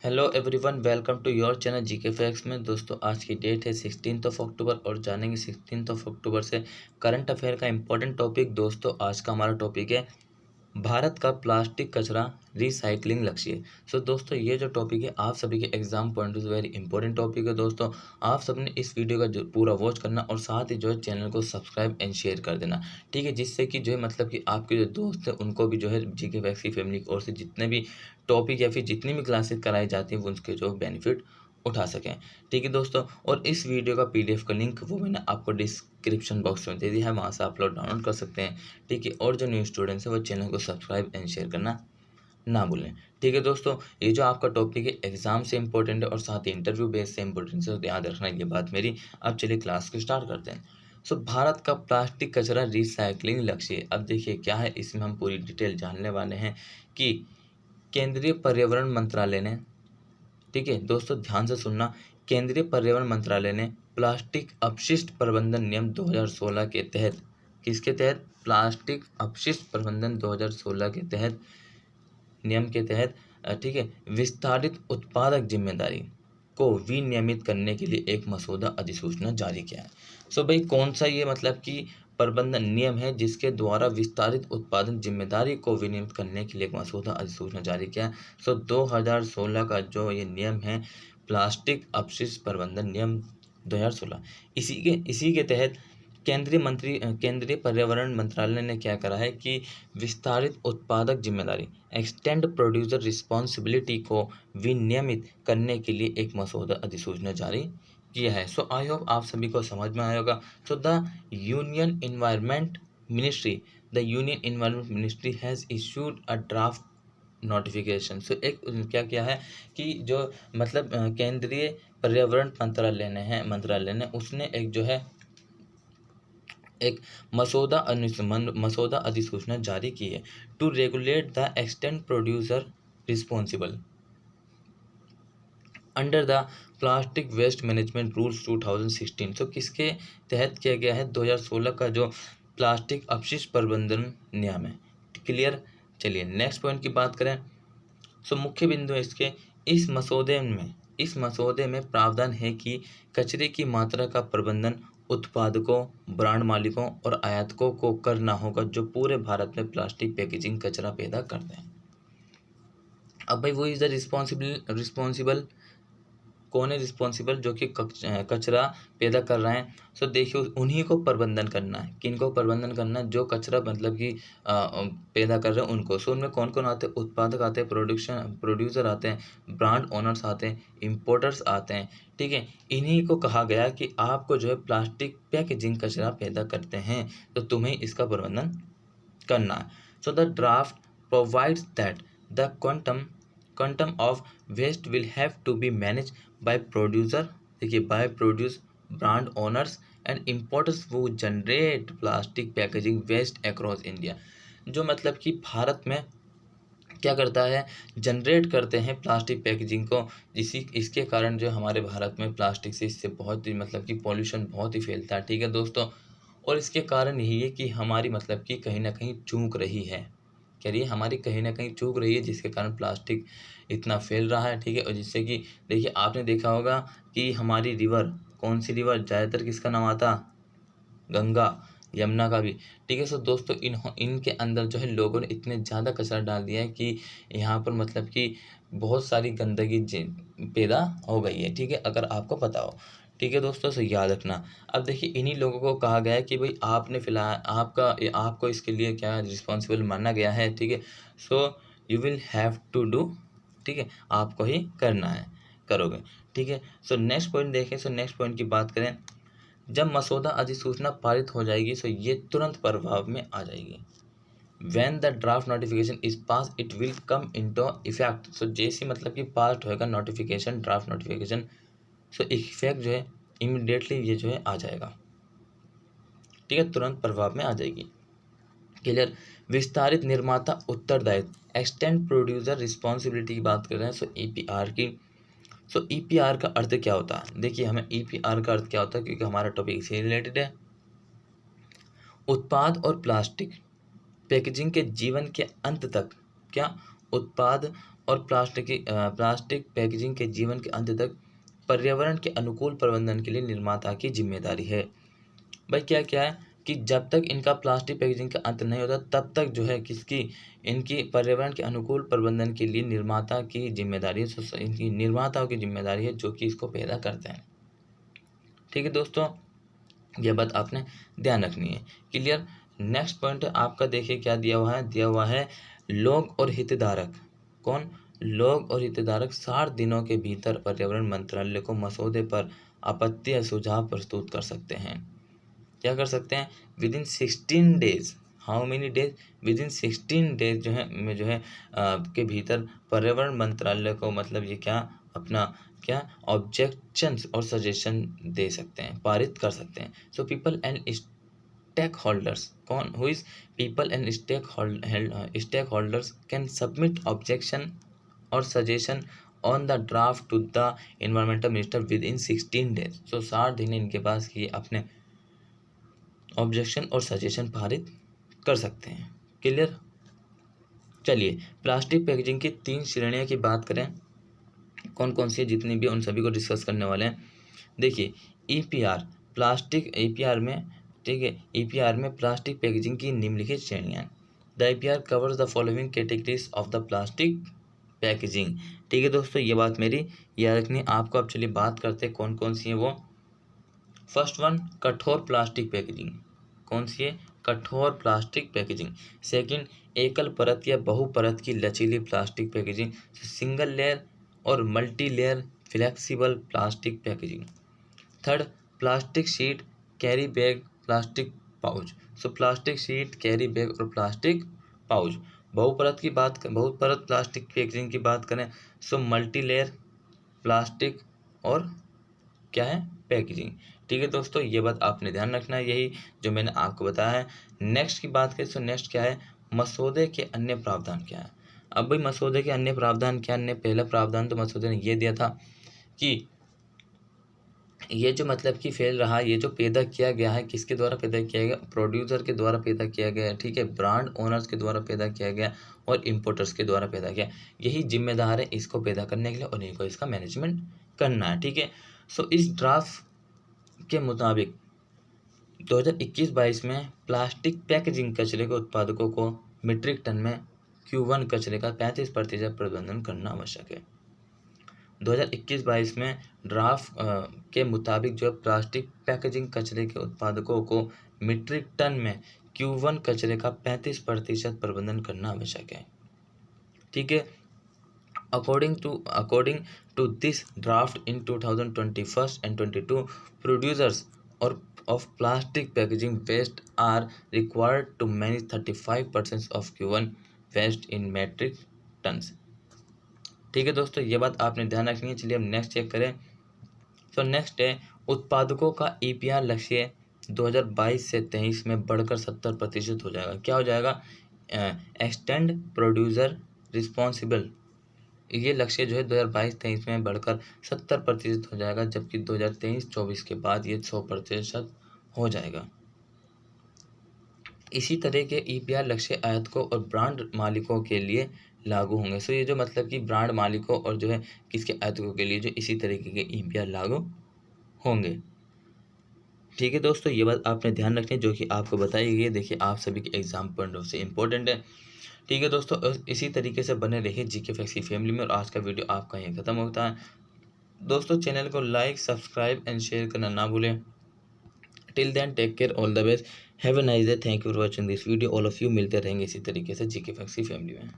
Hello everyone, welcome to your channel GK facts में। दोस्तों, आज की डेट है 16 अक्टूबर और जानेंगे 16 अक्टूबर से करंट अफेयर का इम्पोर्टेंट टॉपिक। दोस्तों, आज का हमारा टॉपिक है भारत का प्लास्टिक कचरा रिसाइकलिंग लक्ष्य। सो दोस्तों, ये जो टॉपिक है आप सभी के एग्जाम पॉइंट से वेरी इंपॉर्टेंट टॉपिक है। दोस्तों, आप सबने इस वीडियो का जो पूरा वॉच करना और साथ ही जो है चैनल को सब्सक्राइब एंड शेयर कर देना, ठीक है, जिससे कि जो है मतलब कि आपके जो दोस्त हैं उनको भी जो है जीके फैक्ट्स की फैमिली की ओर से जितने भी टॉपिक या फिर जितनी भी क्लासेस कराई जाती हैं वो उनके जो बेनिफिट उठा सकें। ठीक है दोस्तों, और इस वीडियो का पीडीएफ का लिंक वो मैंने आपको डिस्क्रिप्शन बॉक्स में दे दिया है, वहाँ से आप लोग डाउनलोड कर सकते हैं। ठीक है, और जो न्यू स्टूडेंट्स हैं वो चैनल को सब्सक्राइब एंड शेयर करना ना भूलें। ठीक है दोस्तों, ये जो आपका टॉपिक है एग्जाम से इंपॉर्टेंट है और साथ ही इंटरव्यू बेस से इंपॉर्टेंट है, तो याद रखना ये बात मेरी। अब चलिए क्लास को स्टार्ट करते हैं। सो भारत का प्लास्टिक कचरा रिसाइकलिंग लक्ष्य, अब देखिए क्या है, इसमें हम पूरी डिटेल जानने वाले हैं कि केंद्रीय पर्यावरण मंत्रालय ने, ठीक है दोस्तों ध्यान से सुनना, केंद्रीय पर्यावरण मंत्रालय ने प्लास्टिक अपशिष्ट प्रबंधन नियम 2016 के तहत, किसके तहत, प्लास्टिक अपशिष्ट प्रबंधन 2016 के तहत, नियम के तहत, ठीक है, विस्तारित उत्पादक जिम्मेदारी को विनियमित करने के लिए एक मसौदा अधिसूचना जारी किया है। सो भाई कौन सा ये मतलब कि प्रबंधन नियम है जिसके द्वारा विस्तारित उत्पादन जिम्मेदारी को विनियमित करने के लिए एक मसौदा अधिसूचना जारी किया है। सो 2016 का जो ये नियम है, प्लास्टिक अपशिष्ट प्रबंधन नियम 2016, इसी के तहत केंद्रीय पर्यावरण मंत्रालय ने क्या करा है कि विस्तारित उत्पादक जिम्मेदारी, एक्सटेंड प्रोड्यूसर रिस्पॉन्सिबिलिटी को विनियमित करने के लिए एक मसौदा अधिसूचना जारी किया है। सो आई होप आप सभी को समझ में आया होगा। So the union environment ministry has issued a draft notification. So एक क्या है कि जो मतलब केंद्रीय पर्यावरण मंत्रालय ने उसने एक जो है एक मसौदा अधिसूचना जारी की है to regulate the extent producer responsible under the plastic waste management rules 2016। So किसके तहत किया गया है, 2016 का जो प्लास्टिक अपशिष्ट प्रबंधन नियम है। क्लियर। चलिए नेक्स्ट पॉइंट की बात करें। सो मुख्य बिंदु है इसके, इस मसौदे में प्रावधान है कि कचरे की मात्रा का प्रबंधन उत्पादकों, ब्रांड मालिकों और आयातकों को करना होगा जो पूरे भारत में प्लास्टिक पैकेजिंग कचरा पैदा करते हैं। अब भाई वो इज द रिस्पॉन्सिबल, कौन है रिस्पॉन्सिबल, जो कि कचरा पैदा कर रहे हैं। सो देखिए उन्हीं को प्रबंधन करना है, किनको प्रबंधन करना है, जो कचरा मतलब कि पैदा कर रहे हैं उनको। सो उनमें कौन कौन आते हैं, उत्पादक आते हैं, प्रोड्यूसर आते हैं, ब्रांड ओनर्स आते हैं, इम्पोर्टर्स आते हैं। ठीक है, इन्हीं को कहा गया कि आपको जो है प्लास्टिक पैकेजिंग कचरा पैदा करते हैं तो तुम्हें इसका प्रबंधन करना है। So the draft provides that the quantum of waste will have to be managed by producer, देखिए by produce, brand owners and importers who generate plastic packaging waste across India। जो मतलब कि भारत में क्या करता है, जनरेट करते हैं प्लास्टिक पैकेजिंग को, इसके कारण जो हमारे भारत में प्लास्टिक से इससे बहुत ही मतलब कि पॉल्यूशन बहुत ही फैलता है। ठीक है दोस्तों, और इसके कारण यही है कि हमारी मतलब कि कहीं ना कहीं चूक रही है, कह रही है हमारी कहीं ना कहीं चूक रही है, जिसके कारण प्लास्टिक इतना फैल रहा है। ठीक है, और जिससे कि देखिए आपने देखा होगा कि हमारी रिवर, कौन सी रिवर ज़्यादातर किसका नाम आता, गंगा, यमुना का भी। ठीक है, सो दोस्तों इनके अंदर जो है लोगों ने इतने ज़्यादा कचरा डाल दिया है कि यहाँ पर मतलब कि बहुत सारी गंदगी पैदा हो गई है। ठीक है, अगर आपको पता हो। ठीक है दोस्तों, सो याद रखना। अब देखिए इन्हीं लोगों को कहा गया है कि भाई आपने फिलहाल आपको इसके लिए क्या रिस्पॉन्सिबल माना गया है। ठीक है, so you will have to do, ठीक है, आपको ही करना है, करोगे। ठीक है, सो नेक्स्ट पॉइंट देखें। सो नेक्स्ट पॉइंट की बात करें, जब मसौदा अधिसूचना पारित हो जाएगी सो ये तुरंत प्रभाव में आ जाएगी। When the draft notification is passed it will come into effect। सो जैसे मतलब कि पास होएगा नोटिफिकेशन, ड्राफ्ट नोटिफिकेशन, सो इफेक्ट जो है इमिडिएटली ये जो है आ जाएगा। ठीक है, तुरंत प्रभाव में आ जाएगी। क्लियर। विस्तारित निर्माता उत्तरदायित्व, एक्सटेंड प्रोड्यूसर रिस्पॉन्सिबिलिटी की बात कर रहे हैं। सो ईपीआर की, सो ईपीआर का अर्थ क्या होता है, देखिए हमें ईपीआर का अर्थ क्या होता है, क्योंकि हमारा टॉपिक इससे रिलेटेड है। उत्पाद और प्लास्टिक पैकेजिंग के जीवन के अंत तक, क्या, उत्पाद और प्लास्टिक पैकेजिंग के जीवन के अंत तक पर्यावरण के अनुकूल प्रबंधन के लिए निर्माता की जिम्मेदारी है। भाई क्या क्या है कि जब तक इनका प्लास्टिक पैकेजिंग का अंत नहीं होता तब तक जो है इनकी पर्यावरण के अनुकूल प्रबंधन के लिए निर्माता की जिम्मेदारी है, इनकी निर्माताओं की जिम्मेदारी है जो कि इसको पैदा करते हैं। ठीक है दोस्तों, यह बात आपने ध्यान रखनी है। क्लियर। नेक्स्ट पॉइंट आपका देखिए क्या दिया हुआ है लोग और हितधारक। कौन? लोग और हितधारक 60 दिनों के भीतर पर्यावरण मंत्रालय को मसौदे पर आपत्ति या सुझाव प्रस्तुत कर सकते हैं। क्या कर सकते हैं? With in 16 days. How many days? With in 16 days जो है के भीतर पर्यावरण मंत्रालय को मतलब ये क्या ऑब्जेक्शंस और सजेशन दे सकते हैं, पारित कर सकते हैं। So people and stakeholders, कौन? Who is people and stakeholders can submit objection और suggestion on the draft to the environmental minister within 16 days. So 60 दिन इनके पास कि अपने ऑब्जेक्शन और सजेशन पारित कर सकते हैं। क्लियर। चलिए प्लास्टिक पैकेजिंग की 3 श्रेणियों की बात करें, कौन कौन सी है, जितनी भी उन सभी को डिस्कस करने वाले हैं। देखिए ईपीआर प्लास्टिक ईपीआर में, ठीक है, ईपीआर में प्लास्टिक पैकेजिंग की निम्नलिखित श्रेणियाँ। The EPR covers the following categories of the plastic packaging. ठीक है दोस्तों, ये बात मेरी याद रखनी है आपको। अब चलिए बात करते हैं कौन कौन सी है वो। फर्स्ट वन, कठोर प्लास्टिक पैकेजिंग। कौन सी है? कठोर प्लास्टिक पैकेजिंग। सेकंड, एकल परत या बहुपरत की लचीली प्लास्टिक पैकेजिंग। सिंगल लेयर और multi layer flexible plastic packaging. Third, plastic sheet, carry bag, plastic pouch. सो प्लास्टिक शीट, कैरी बैग और प्लास्टिक पाउच। बहुपरत प्लास्टिक पैकेजिंग की बात करें सो मल्टी लेयर प्लास्टिक और क्या है? पैकेजिंग। ठीक है दोस्तों, ये बात आपने ध्यान रखना है, यही जो मैंने आपको बताया है। नेक्स्ट की बात करें तो नेक्स्ट क्या है? मसौदे के अन्य प्रावधान क्या है। अब भाई मसौदे के अन्य प्रावधान क्या है? पहला प्रावधान तो मसौदे ने ये दिया था कि ये जो मतलब कि फेल रहा, ये जो पैदा किया गया है, किसके द्वारा पैदा किया गया? प्रोड्यूसर के द्वारा पैदा किया गया है, ठीक है, ब्रांड ओनर्स के द्वारा पैदा किया गया और इम्पोर्टर्स के द्वारा पैदा किया। यही जिम्मेदार है इसको पैदा करने के लिए और इनको इसका मैनेजमेंट करना है। ठीक है, सो इस ड्राफ्ट के मुताबिक 2021-22 में प्लास्टिक पैकेजिंग कचरे के उत्पादकों को मीट्रिक टन में Q1 कचरे का 35% प्रबंधन करना आवश्यक है। 2021-22 में ड्राफ्ट के मुताबिक जो है प्लास्टिक पैकेजिंग कचरे के उत्पादकों को मीट्रिक टन में Q1 कचरे का 35% प्रबंधन करना आवश्यक है। ठीक है, According to this draft in 2021 and 22, producers of plastic packaging waste are required to manage 35% of Q1 waste in metric tons। ठीक है दोस्तों, ये बात आपने ध्यान रखनी है। चलिए हम नेक्स्ट चेक करें। तो नेक्स्ट है उत्पादकों का ईपीआर लक्ष्य 2022 से 23 में बढ़कर 70% हो जाएगा। क्या हो जाएगा? Extend producer responsible. ये लक्ष्य जो है 2022-23 में बढ़कर 70% हो जाएगा, जबकि 2023-24 के बाद ये 100% हो जाएगा। इसी तरह के ईपीआर लक्ष्य आयातकों और ब्रांड मालिकों के लिए लागू होंगे। सो ये जो मतलब कि ब्रांड मालिकों और जो है किसके आयातकों के लिए जो इसी तरीके के ईपीआर लागू होंगे। ठीक है दोस्तों, ये बात आपने ध्यान रखनी है जो कि आपको बताई गई। देखिए आप सभी के एग्जाम पॉइंट ऑफ से इम्पोर्टेंट है। ठीक है दोस्तों, इसी तरीके से बने रहिए जीके फैक्ट्स की फैमिली में। और आज का वीडियो आपका यहीं खत्म होता है दोस्तों। चैनल को लाइक, सब्सक्राइब एंड शेयर करना ना भूलें। Till then take care, all the best, have a nice day, thank you for watching this video. All of you मिलते रहेंगे इसी तरीके से जीके फैक्ट्स की फैमिली में।